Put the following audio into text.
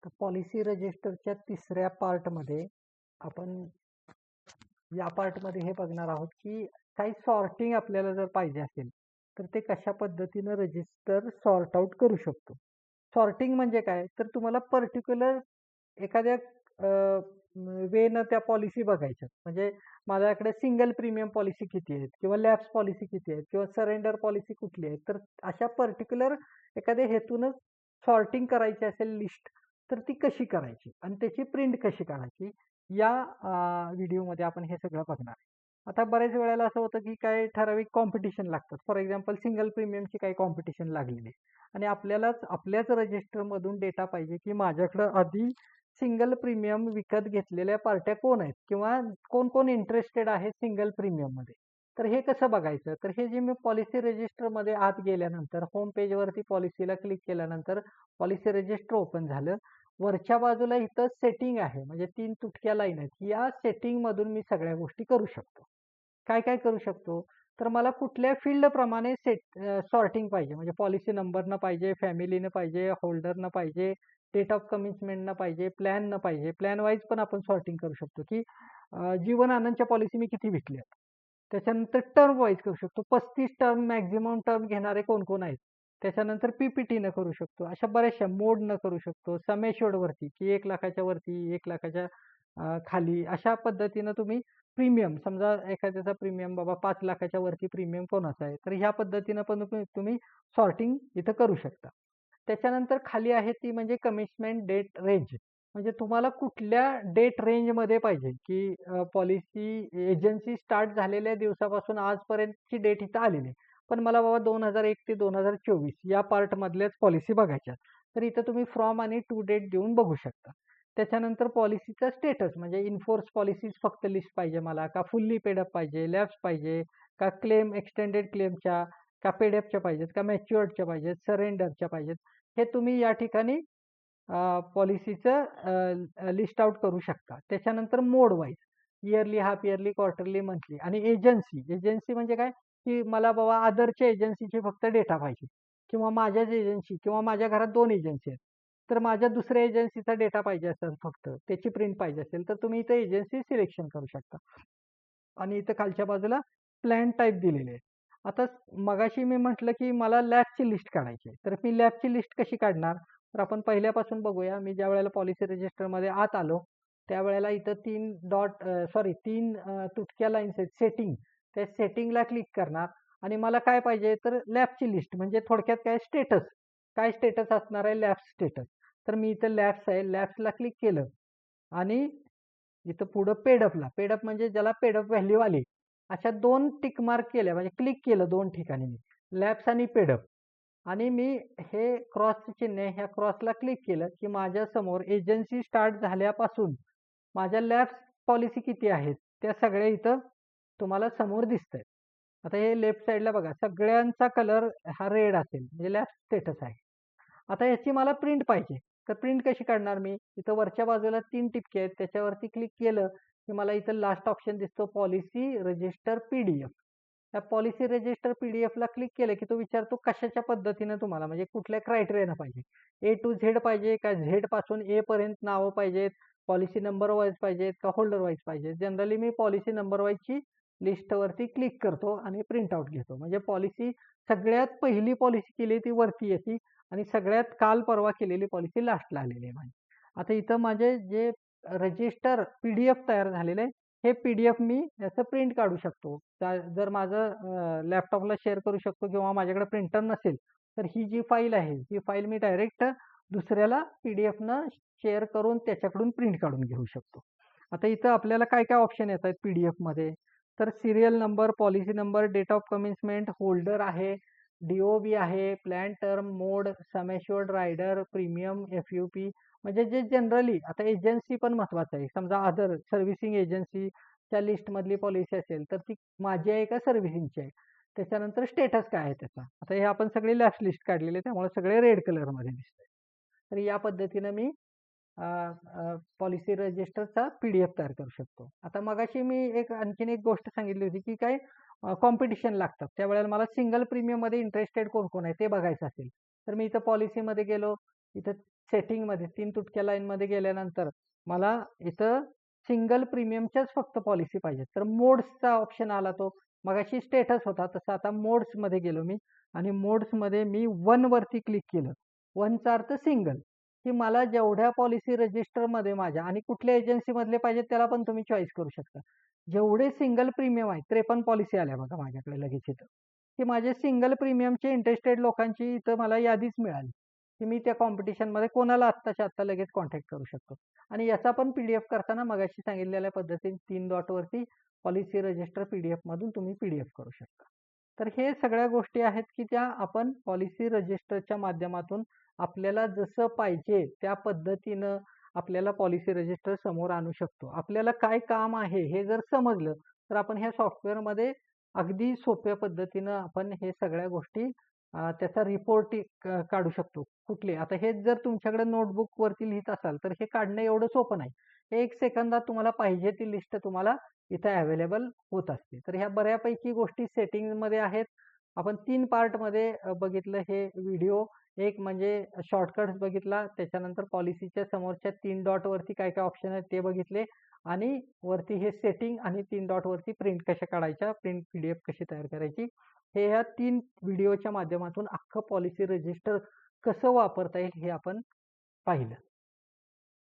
तर पॉलिसी रजिस्टरच्या तिसऱ्या पार्टमध्ये आपण या पार्टमध्ये हे बघणार आहोत की काही सॉर्टिंग आपल्याला जर पाहिजे असेल तर ते कशा पद्धतीनं रजिस्टर सॉर्ट आउट करू शकतो. सॉर्टिंग म्हणजे काय, तर तुम्हाला पर्टिक्युलर एखाद्या वेनं त्या पॉलिसी बघायच्या. म्हणजे माझ्याकडे सिंगल प्रीमियम पॉलिसी किती आहेत किंवा लॅप्स पॉलिसी किती आहेत किंवा सरेंडर पॉलिसी कुठली आहे. तर अशा पर्टिक्युलर एखाद्या हेतूनच सॉर्टिंग करायची असेल लिस्ट, तर ती कशी करायची आणि त्याची प्रिंट कशी काढायची, या व्हिडिओमध्ये आपण हे सगळं बघणार आहे. आता बऱ्याच वेळेला असं होतं की काही ठराविक कॉम्पिटिशन लागतात. फॉर एक्झाम्पल सिंगल प्रीमियमची काही कॉम्पिटिशन लागलेली आहे आणि आपल्याच रजिस्टरमधून डेटा पाहिजे की माझ्याकडं आधी सिंगल प्रीमियम विकत घेतलेल्या पार्ट्या कोण आहेत किंवा कोण कोण इंटरेस्टेड आहे सिंगल प्रीमियममध्ये. तर हे कसं बघायचं, तर हे जे मी पॉलिसी रजिस्टरमध्ये आत गेल्यानंतर होम पेजवरती पॉलिसीला क्लिक केल्यानंतर पॉलिसी रजिस्टर ओपन झालं. वरच्या बाजूला इथं सेटिंग आहे, म्हणजे 3 तुटक्या लाईन आहेत. या सेटिंगमधून मी सगळ्या गोष्टी करू शकतो. काय काय करू शकतो, तर मला कुठल्या फील्डप्रमाणे सॉर्टिंग पाहिजे, म्हणजे पॉलिसी नंबरनं पाहिजे, फॅमिलीनं पाहिजे, होल्डरनं पाहिजे, डेट ऑफ कमिन्समेंटनं पाहिजे, प्लॅननं पाहिजे. प्लॅन वाईज पण आपण सॉर्टिंग करू शकतो की जीवन आनंदच्या पॉलिसी मी किती विकल्या. त्याच्यानंतर टर्म वाईज करू शकतो. 35 टर्म मॅक्झिमम टर्म घेणारे कोण-कोण आहेत. त्याच्यानंतर पी-पी-टीनं करू शकतो. अशा बऱ्याचशा मोडनं करू शकतो. सम एश्युर्ड वरती की 1 लाखाच्या वरती, 1 लाखाच्या खाली अशा पद्धतीनं तुम्ही प्रीमियम, समजा एखाद्याचा प्रीमियम बाबा 5 लाखाच्या वरती प्रीमियम कोणाचा आहे, तर ह्या पद्धतीनं पण तुम्ही सॉर्टिंग इथं करू शकता. त्याच्यानंतर खाली आहे ती म्हणजे कमिटमेंट डेट रेंज. म्हणजे तुम्हाला कुठल्या डेट रेंजमध्ये पाहिजे की पॉलिसी एजन्सी स्टार्ट झालेल्या दिवसापासून आजपर्यंतची डेट इथं आलेली आहे. पण मला बाबा 2001 ते 2024 या पार्टमधल्याच पॉलिसी बघायच्या. तर इथं तुम्ही फ्रॉम आणि टू डेट देऊन बघू शकता. त्याच्यानंतर पॉलिसीचा स्टेटस, म्हणजे इन्फोर्स पॉलिसीज फक्त लिस्ट पाहिजे मला, का फुल्ली पेडअप पाहिजे, लॅप्स पाहिजे, का क्लेम एक्सटेंडेड क्लेमच्या, का पेडअपच्या पाहिजेत, का मॅच्युअर्डच्या पाहिजेत, सरेंडरच्या पाहिजेत, हे तुम्ही या ठिकाणी पॉलिसीचं लिस्ट आउट करू शकता. त्याच्यानंतर mode wise yearly, half yearly, quarterly, monthly आणि एजन्सी. एजन्सी म्हणजे काय, की मला बाबा अदरच्या एजन्सीची फक्त डेटा पाहिजे किंवा माझ्याच एजन्सी किंवा माझ्या घरात 2 एजन्सी आहेत. तर माझ्या दुसऱ्या एजन्सीचा डेटा पाहिजे असेल फक्त, त्याची प्रिंट पाहिजे असेल, तर तुम्ही इथं एजन्सी सिलेक्शन करू शकता. आणि इथं खालच्या बाजूला प्लॅन टाइप दिलेले आहे. आता मगाशी मी म्हटलं की मला लॅबची लिस्ट काढायची आहे. तर मी लॅबची लिस्ट कशी काढणार? तर आपण पहिल्यापासून बघूया. मी ज्यावेळेला पॉलिसी रजिस्टरमध्ये आत आलो, त्यावेळेला इथं 3 तुटक्या लाईन्स आहेत सेटिंग. त्या सेटिंगला क्लिक करणार आणि मला काय पाहिजे, तर लॅबची लिस्ट, म्हणजे थोडक्यात काय स्टेटस. काय स्टेटस असणार आहे? Lab status. तर मी इथं लॅब्स आहे, लॅब्सला क्लिक केलं आणि इथं पुढं पेडअपला, पेडअप म्हणजे ज्याला पेडअप व्हॅल्यू आली, अशा 2 टिक मार्क केल्या, म्हणजे क्लिक केलं 2 ठिकाणी मी, लॅब्स आणि पेडअप. आणि मी हे क्रॉसचं चिन्ह आहे, ह्या क्रॉसला क्लिक केलं की माझ्या समोर एजन्सी स्टार्ट झाल्यापासून माझ्या लॅब्स पॉलिसी किती आहेत त्या सगळ्या इथं तुम्हाला समोर दिसतंय. आता हे लेफ्ट साईडला बघा, सगळ्यांचा कलर हा रेड असेल, म्हणजे लॅब्स स्टेटस आहे. आता याची मला प्रिंट पाहिजे. तर प्रिंट कशी काढणार मी? इथं वरच्या बाजूला 3 टिपके आहेत, त्याच्यावरती क्लिक केलं की मला इथं लास्ट ऑप्शन दिसतो पॉलिसी रजिस्टर पी-डी-एफ. त्या पॉलिसी रजिस्टर पी-डी-एफला क्लिक केलं की तो विचारतो कशाच्या पद्धतीनं तुम्हाला, म्हणजे कुठल्या क्रायटेरियानं पाहिजे. ए टू झेड पाहिजे का झेड पासून ए पर्यंत नावं पाहिजेत, पॉलिसी नंबर वाईज पाहिजेत का होल्डर वाईज पाहिजेत. जनरली मी पॉलिसी नंबर वाईजची लिस्टवरती क्लिक करतो आणि प्रिंट आउट घेतो. म्हणजे पॉलिसी सगळ्यात पहिली पॉलिसी केली ती वरती येते आणि सगळ्यात काल परवा केलेली पॉलिसी लास्टला आलेली आहे माझी. आता इथं माझे जे रजिस्टर पी-डी-एफ तयार झालेलं आहे, हे पी-डी-एफ मी याचं प्रिंट काढू शकतो. जर माझं लॅपटॉपला शेअर करू शकतो किंवा माझ्याकडे प्रिंटर नसेल, तर ही जी फाईल आहे, ही फाईल मी डायरेक्ट दुसऱ्याला पी-डी-एफनं शेअर करून त्याच्याकडून प्रिंट काढून घेऊ शकतो. आता इथं आपल्याला काय काय ऑप्शन येत आहेत पी-डी-एफमध्ये, तर serial number, policy number, date of commencement, holder आहे, डी-ओ-बी आहे, plan term, mode, sum assured, rider, premium, FUP. म्हणजे जे जनरली आता एजन्सी पण महत्वाचं आहे. समजा अदर सर्व्हिसिंग एजन्सीच्या लिस्टमधली पॉलिसी असेल, तर ती माझी आहे का सर्व्हिसिंगची आहे. त्याच्यानंतर स्टेटस काय आहे त्याचा. आता हे आपण सगळे लॅप्स लिस्ट काढलेले, त्यामुळे सगळे रेड कलरमध्ये दिसतंय. तर या पद्धतीनं मी पॉलिसी रजिस्टरचा पी-डी-एफ तयार करू शकतो. आता मगाशी मी आणखीन एक गोष्ट सांगितली होती की काय कॉम्पिटिशन लागतात. त्यावेळेला मला सिंगल प्रीमियममध्ये इंटरेस्टेड कोण-कोण आहे ते बघायचं असेल, तर मी इथं पॉलिसीमध्ये गेलो, इथं सेटिंगमध्ये 3 तुटक्या लाईनमध्ये गेल्यानंतर मला इथं सिंगल प्रीमियमच्याच फक्त पॉलिसी पाहिजेत. तर मोड्सचा ऑप्शन आला तो. मगाशी स्टेटस होता, तसं आता मोड्समध्ये गेलो मी आणि मोड्समध्ये मी 1 वरती क्लिक केलं. 1चा अर्थ सिंगल, की मला जेवढ्या पॉलिसी रजिस्टरमध्ये माझ्या आणि कुठल्या एजन्सीमधले पाहिजेत त्याला पण तुम्ही चॉईस करू शकता. जेवढे सिंगल प्रीमियम आहेत 53 पॉलिसी आल्या बघा माझ्याकडे लगेच इथं, की माझे सिंगल प्रीमियमचे इंटरेस्टेड लोकांची इथं मला यादीच मिळाली, की मी त्या कॉम्पिटिशनमध्ये कोणाला आत्ताच्या आत्ता लगेच कॉन्टॅक्ट करू शकतो. आणि याचा पण पीडीएफ करताना मगाशी सांगितलेल्या पद्धतीने 3 डॉटवरती पॉलिसी रजिस्टर पीडीएफमधून तुम्ही पीडीएफ करू शकता. तर हे सगळ्या गोष्टी आहेत, की त्या आपण पॉलिसी रजिस्टरच्या माध्यमातून आपल्याला जसं पाहिजे त्या पद्धतीनं आपल्याला पॉलिसी रजिस्टर समोर आणू शकतो. आपल्याला काय काम आहे हे जर समजलं, तर आपण ह्या सॉफ्टवेअरमध्ये अगदी सोप्या पद्धतीनं आपण हे सगळ्या गोष्टी त्याचा रिपोर्ट काढू शकतो. कुठले आता हेच जर तुमच्याकडे नोटबुकवरती लिहित असाल, तर हे काढणं एवढं सोपं नाही. हे 1 सेकंदात तुम्हाला पाहिजे ती लिस्ट तुम्हाला इथे अवेलेबल होत असते. तर ह्या बऱ्यापैकी गोष्टी सेटिंगमध्ये आहेत. आपण 3 पार्टमध्ये बघितलं हे व्हिडिओ. एक म्हणजे शॉर्टकट्स बघितला, त्याच्यानंतर पॉलिसीच्या समोरच्या 3 डॉटवरती काय-काय ऑप्शन आहेत ते बघितले आणि वरती हे सेटिंग आणि 3 डॉटवरती प्रिंट कशा काढायच्या, प्रिंट पीडीएफ कशी तयार करायची, हे ह्या 3 व्हिडिओच्या माध्यमातून अख्खं पॉलिसी रजिस्टर कसं वापरता येईल हे आपण पाहिलं.